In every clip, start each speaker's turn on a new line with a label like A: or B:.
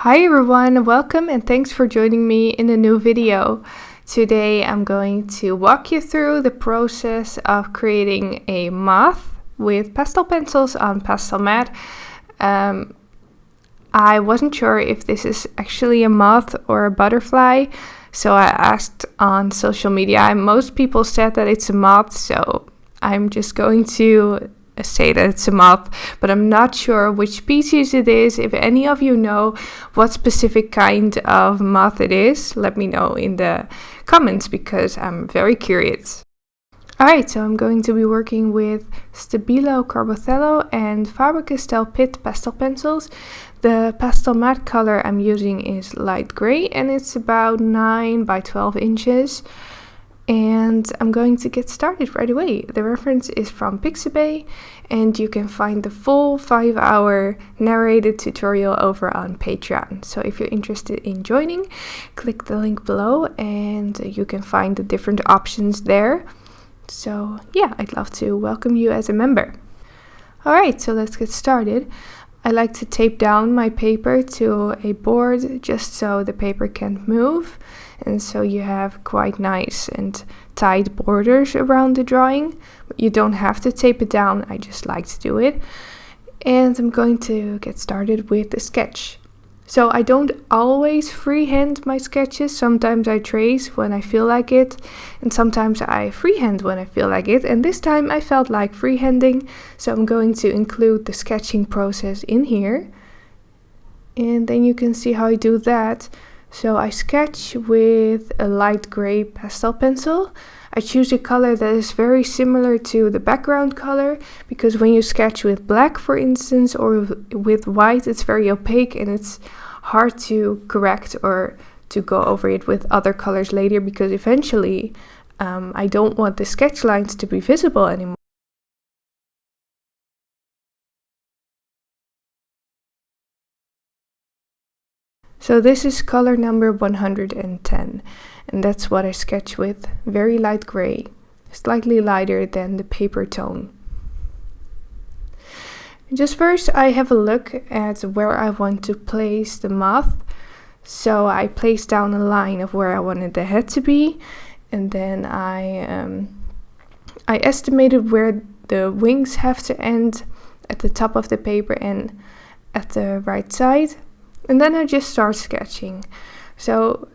A: Hi everyone, welcome and thanks for joining me in a new video. Today I'm going to walk you through the process of creating a moth with pastel pencils on Pastelmat. I wasn't sure if this is actually a moth or a butterfly, so I asked on social media and most people said that it's a moth, so I'm just going to say that it's a moth, but I'm not sure which species it is. If any of you know what specific kind of moth it is, let me know in the comments because I'm very curious. Alright, so I'm going to be working with Stabilo Carbothello and Faber-Castell Pitt pastel pencils. The Pastelmat color I'm using is light gray and it's about 9 by 12 inches. And I'm going to get started right away. The reference is from Pixabay and you can find the full 5-hour narrated tutorial over on Patreon. So if you're interested in joining, click the link below and you can find the different options there. So yeah, I'd love to welcome you as a member. Alright, so let's get started. I like to tape down my paper to a board just so the paper can't move. And so you have quite nice and tight borders around the drawing. But you don't have to tape it down, I just like to do it. And I'm going to get started with the sketch. So I don't always freehand my sketches. Sometimes I trace when I feel like it. And sometimes I freehand when I feel like it. And this time I felt like freehanding. So I'm going to include the sketching process in here. And then you can see how I do that. So I sketch with a light gray pastel pencil. I choose a color that is very similar to the background color because when you sketch with black, for instance, or with white, it's very opaque and it's hard to correct or to go over it with other colors later because eventually I don't want the sketch lines to be visible anymore. So this is color number 110 and that's what I sketch with, very light gray, slightly lighter than the paper tone. Just first I have a look at where I want to place the moth. So I placed down a line of where I wanted the head to be and then I estimated where the wings have to end at the top of the paper and at the right side. And then I just start sketching. So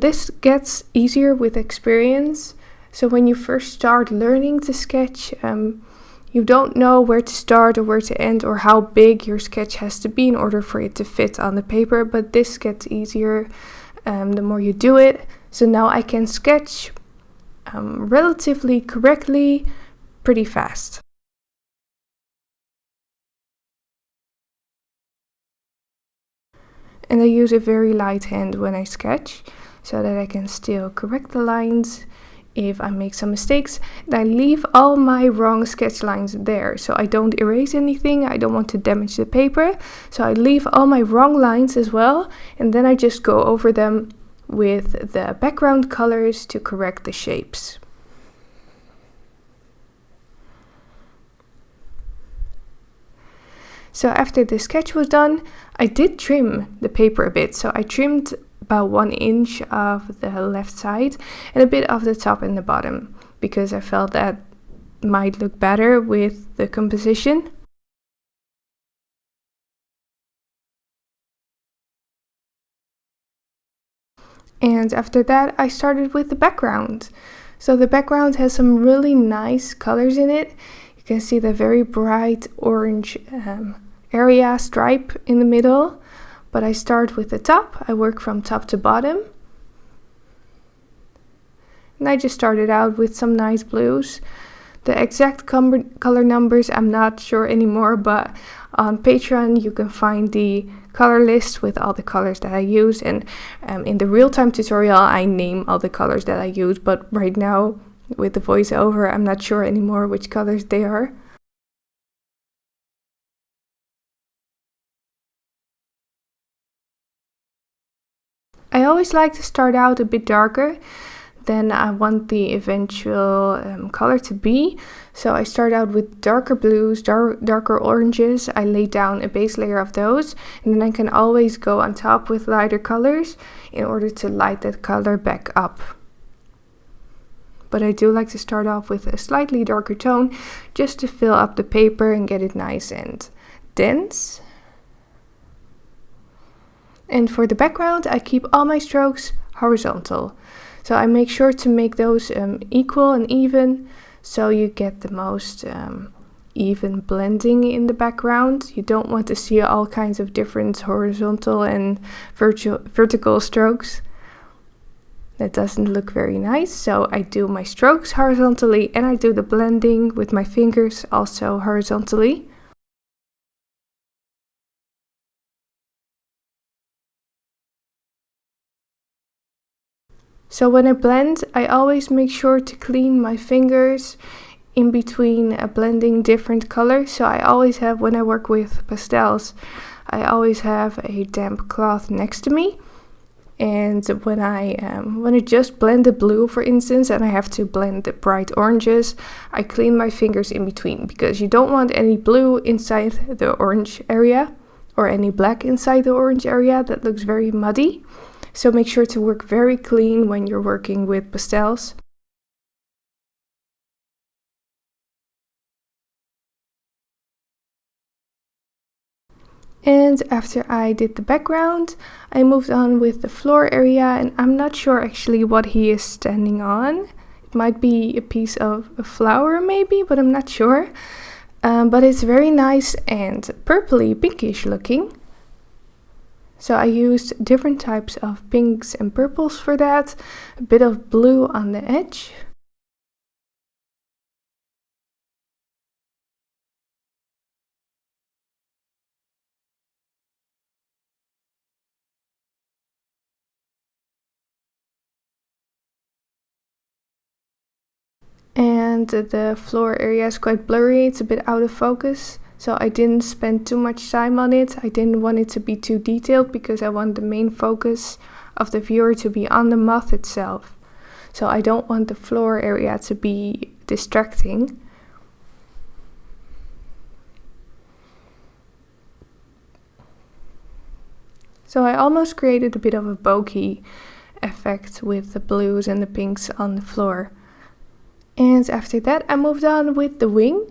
A: this gets easier with experience. So when you first start learning to sketch, you don't know where to start or where to end or how big your sketch has to be in order for it to fit on the paper. But this gets easier the more you do it. So now I can sketch relatively correctly pretty fast. And I use a very light hand when I sketch so that I can still correct the lines if I make some mistakes. And I leave all my wrong sketch lines there so I don't erase anything. I don't want to damage the paper, so I leave all my wrong lines as well and then I just go over them with the background colors to correct the shapes. So after the sketch was done, I did trim the paper a bit. So I trimmed about 1 inch of the left side and a bit of the top and the bottom because I felt that might look better with the composition. And after that, I started with the background. So the background has some really nice colors in it. You can see the very bright orange area stripe in the middle, but I start with the top. I work from top to bottom. And I just started out with some nice blues. The exact color numbers I'm not sure anymore, but on Patreon you can find the color list with all the colors that I use, and in the real-time tutorial I name all the colors that I use, but right now with the voiceover I'm not sure anymore which colors they are. I always like to start out a bit darker than I want the eventual color to be. So I start out with darker blues, darker oranges. I lay down a base layer of those, and then I can always go on top with lighter colors in order to light that color back up. But I do like to start off with a slightly darker tone just to fill up the paper and get it nice and dense. And for the background, I keep all my strokes horizontal. So I make sure to make those equal and even, so you get the most even blending in the background. You don't want to see all kinds of different horizontal and vertical strokes. That doesn't look very nice. So I do my strokes horizontally, and I do the blending with my fingers also horizontally. So when I blend, I always make sure to clean my fingers in between blending different colors. So I always have, when I work with pastels, I always have a damp cloth next to me. And when I just blend the blue, for instance, and I have to blend the bright oranges, I clean my fingers in between, because you don't want any blue inside the orange area or any black inside the orange area. That looks very muddy. So make sure to work very clean when you're working with pastels. And after I did the background, I moved on with the floor area, and I'm not sure actually what he is standing on. It might be a piece of a flower maybe, but I'm not sure. But it's very nice and purpley pinkish looking. So I used different types of pinks and purples for that, a bit of blue on the edge. And the floor area is quite blurry, it's a bit out of focus. So I didn't spend too much time on it. I didn't want it to be too detailed, because I want the main focus of the viewer to be on the moth itself. So I don't want the floor area to be distracting. So I almost created a bit of a bokeh effect with the blues and the pinks on the floor. And after that I moved on with the wing.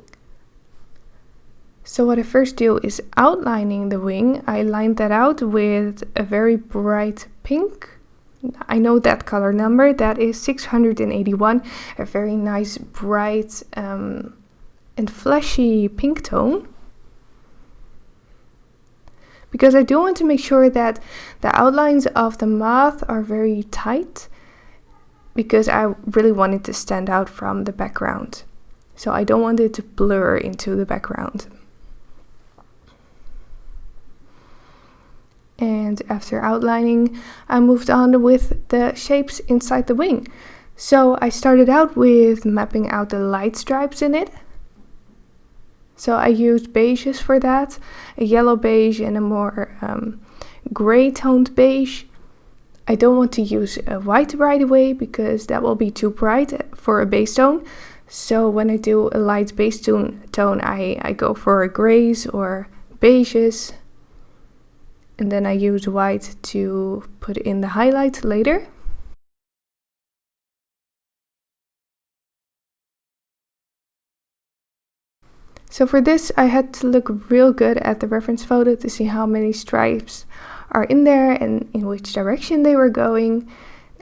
A: So what I first do is outlining the wing. I lined that out with a very bright pink. I know that color number, that is 681, a very nice bright and flashy pink tone. Because I do want to make sure that the outlines of the moth are very tight, because I really want it to stand out from the background. So I don't want it to blur into the background. And after outlining, I moved on with the shapes inside the wing. So I started out with mapping out the light stripes in it. So I used beiges for that, a yellow beige and a more gray toned beige. I don't want to use a white right away, because that will be too bright for a base tone. So when I do a light base tone, I go for grays or beiges. And then I use white to put in the highlight later. So for this I had to look real good at the reference photo to see how many stripes are in there and in which direction they were going.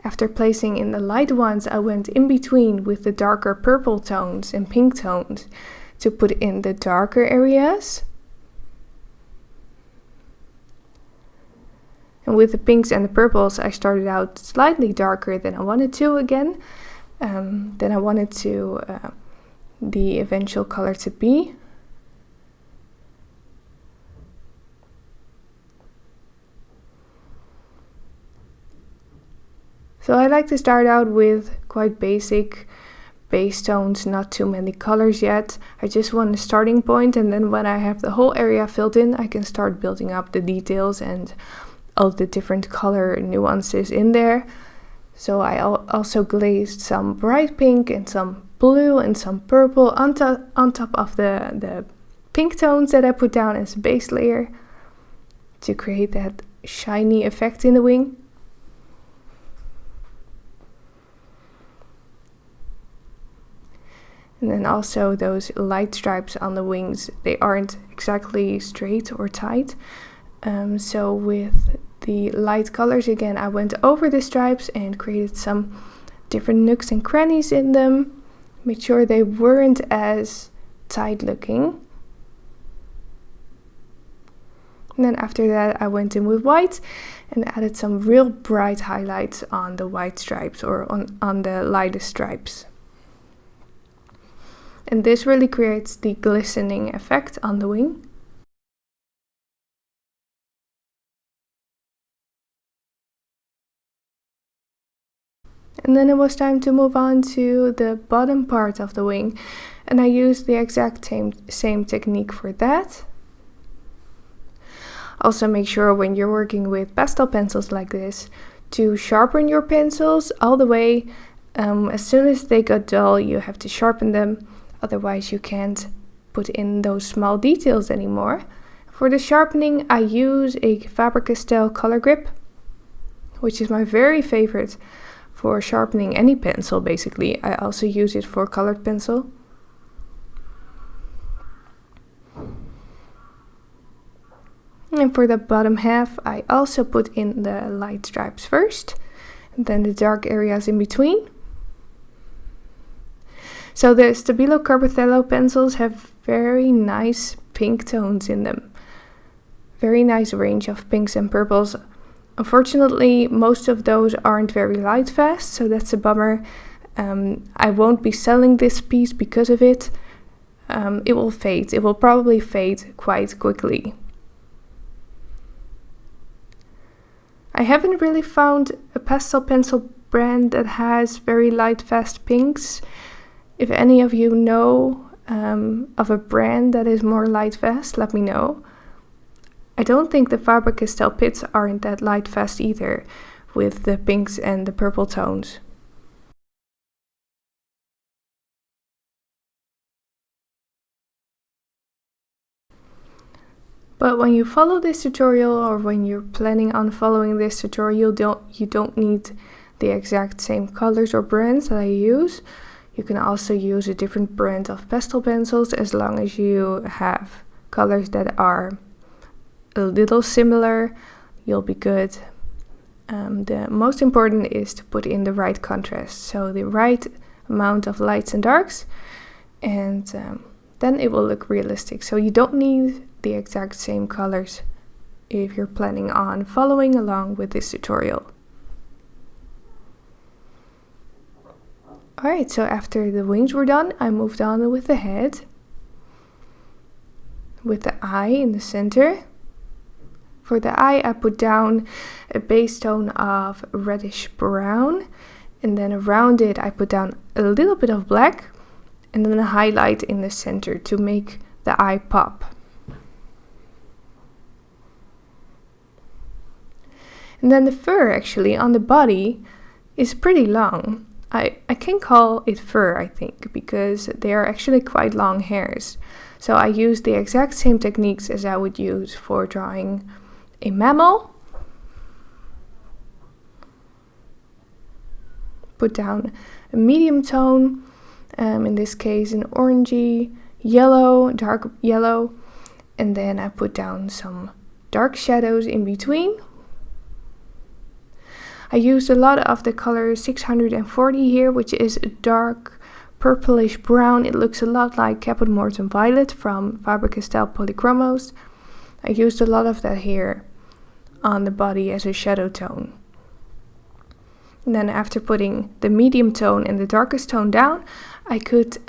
A: After placing in the light ones, I went in between with the darker purple tones and pink tones to put in the darker areas. And with the pinks and the purples, I started out slightly darker than I wanted to again. Than I wanted to the eventual color to be. So I like to start out with quite basic base tones, not too many colors yet. I just want a starting point, and then when I have the whole area filled in, I can start building up the details and all the different color nuances in there. So I also glazed some bright pink and some blue and some purple on top of the pink tones that I put down as a base layer to create that shiny effect in the wing. And then also those light stripes on the wings, they aren't exactly straight or tight. So with the light colors again, I went over the stripes and created some different nooks and crannies in them. Made sure they weren't as tight looking. And then after that I went in with white and added some real bright highlights on the white stripes or on the lightest stripes. And this really creates the glistening effect on the wing. And then it was time to move on to the bottom part of the wing, and I used the exact same technique for that. Also make sure when you're working with pastel pencils like this to sharpen your pencils all the way. As soon as they got dull, you have to sharpen them, otherwise you can't put in those small details anymore. For the sharpening I use a Pastel color grip, which is my very favorite for sharpening any pencil basically. I also use it for colored pencil. And for the bottom half I also put in the light stripes first, and then the dark areas in between. So the Stabilo Carbothello pencils have very nice pink tones in them. Very nice range of pinks and purples. Unfortunately, most of those aren't very light fast, so that's a bummer. I won't be selling this piece because of it. It will fade. It will probably fade quite quickly. I haven't really found a pastel pencil brand that has very light fast pinks. If any of you know of a brand that is more light fast, let me know. I don't think the Faber-Castell pits aren't that light fast either, with the pinks and the purple tones. But when you follow this tutorial, or when you're planning on following this tutorial, you don't need the exact same colors or brands that I use. You can also use a different brand of pastel pencils as long as you have colors that are a little similar, you'll be good. The most important is to put in the right contrast, so the right amount of lights and darks, and then it will look realistic. So you don't need the exact same colors if you're planning on following along with this tutorial. Alright, so after the wings were done, I moved on with the head, with the eye in the center. For the eye, I put down a base tone of reddish brown, and then around it I put down a little bit of black, and then a highlight in the center to make the eye pop. And then the fur actually on the body is pretty long. I can call it fur, I think, because they are actually quite long hairs. So I use the exact same techniques as I would use for drawing a mammal. Put down a medium tone, in this case an orangey yellow, dark yellow, and then I put down some dark shadows in between. I used a lot of the color 640 here, which is a dark purplish brown. It looks a lot like Caput Mortuum Violet from Faber-Castell Polychromos. I used a lot of that here on the body as a shadow tone. And then after putting the medium tone and the darkest tone down, I could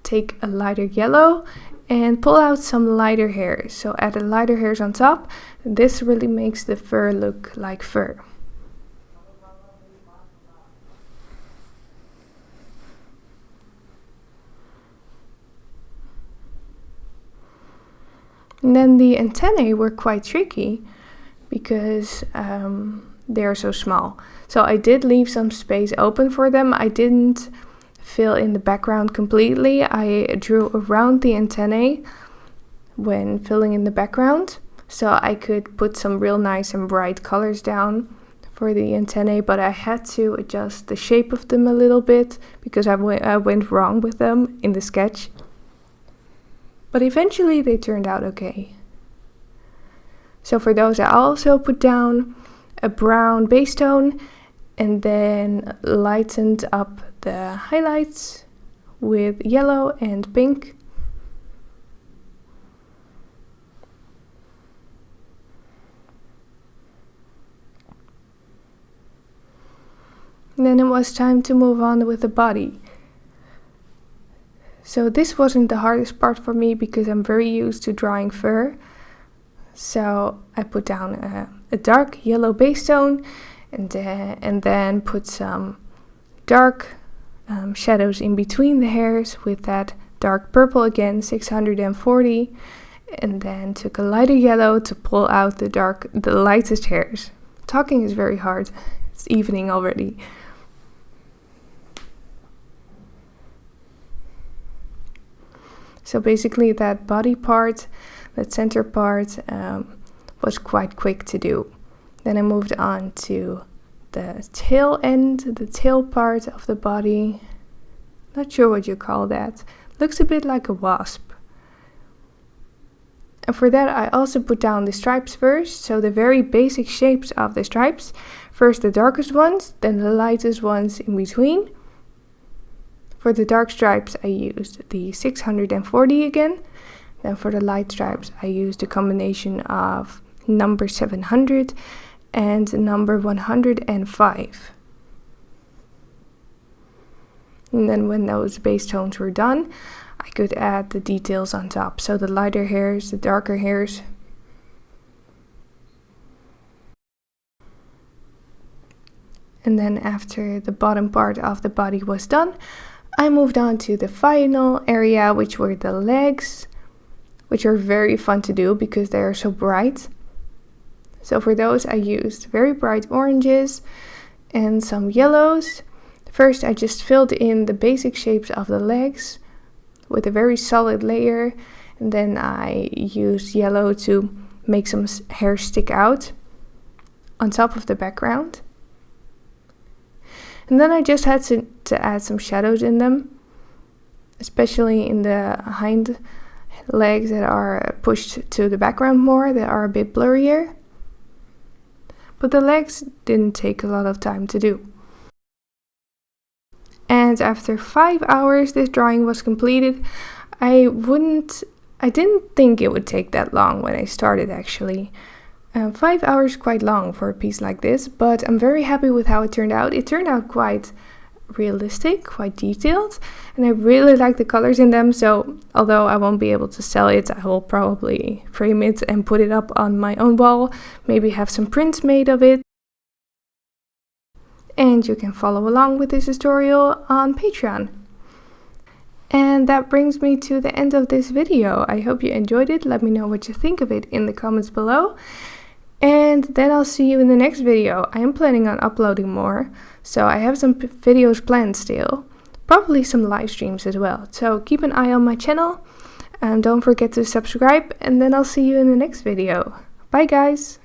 A: take a lighter yellow and pull out some lighter hairs. So add the lighter hairs on top. This really makes the fur look like fur. And then the antennae were quite tricky because they're so small. So I did leave some space open for them. I didn't fill in the background completely. I drew around the antennae when filling in the background, so I could put some real nice and bright colors down for the antennae, but I had to adjust the shape of them a little bit because I went wrong with them in the sketch. But eventually they turned out okay. So for those I also put down a brown base tone and then lightened up the highlights with yellow and pink. And then it was time to move on with the body. So this wasn't the hardest part for me because I'm very used to drawing fur. So I put down a dark yellow base tone and then put some dark shadows in between the hairs with that dark purple again, 640, and then took a lighter yellow to pull out the lightest hairs. Talking is very hard. It's evening already. So basically that body part, that center part, was quite quick to do. Then I moved on to the tail end, the tail part of the body. Not sure what you call that. Looks a bit like a wasp. And for that I also put down the stripes first, so the very basic shapes of the stripes. First the darkest ones, then the lightest ones in between. For the dark stripes I used the 640 again. Then for the light stripes I used a combination of number 700 and number 105. And then when those base tones were done, I could add the details on top. So the lighter hairs, the darker hairs. And then after the bottom part of the body was done, I moved on to the final area, which were the legs, which are very fun to do because they are so bright. So for those I used very bright oranges and some yellows. First I just filled in the basic shapes of the legs with a very solid layer, and then I used yellow to make some hair stick out on top of the background. And then I just had to add some shadows in them, especially in the hind legs that are pushed to the background more, that are a bit blurrier. But the legs didn't take a lot of time to do. And after 5 hours this drawing was completed. I didn't think it would take that long when I started actually. 5 hours quite long for a piece like this, but I'm very happy with how it turned out. It turned out quite realistic, quite detailed, and I really like the colors in them. So although I won't be able to sell it, I will probably frame it and put it up on my own wall, maybe have some prints made of it. And you can follow along with this tutorial on Patreon. And that brings me to the end of this video. I hope you enjoyed it. Let me know what you think of it in the comments below. And then I'll see you in the next video. I am planning on uploading more, so I have some videos planned still. Probably some live streams as well. So keep an eye on my channel and don't forget to subscribe, and then I'll see you in the next video. Bye guys!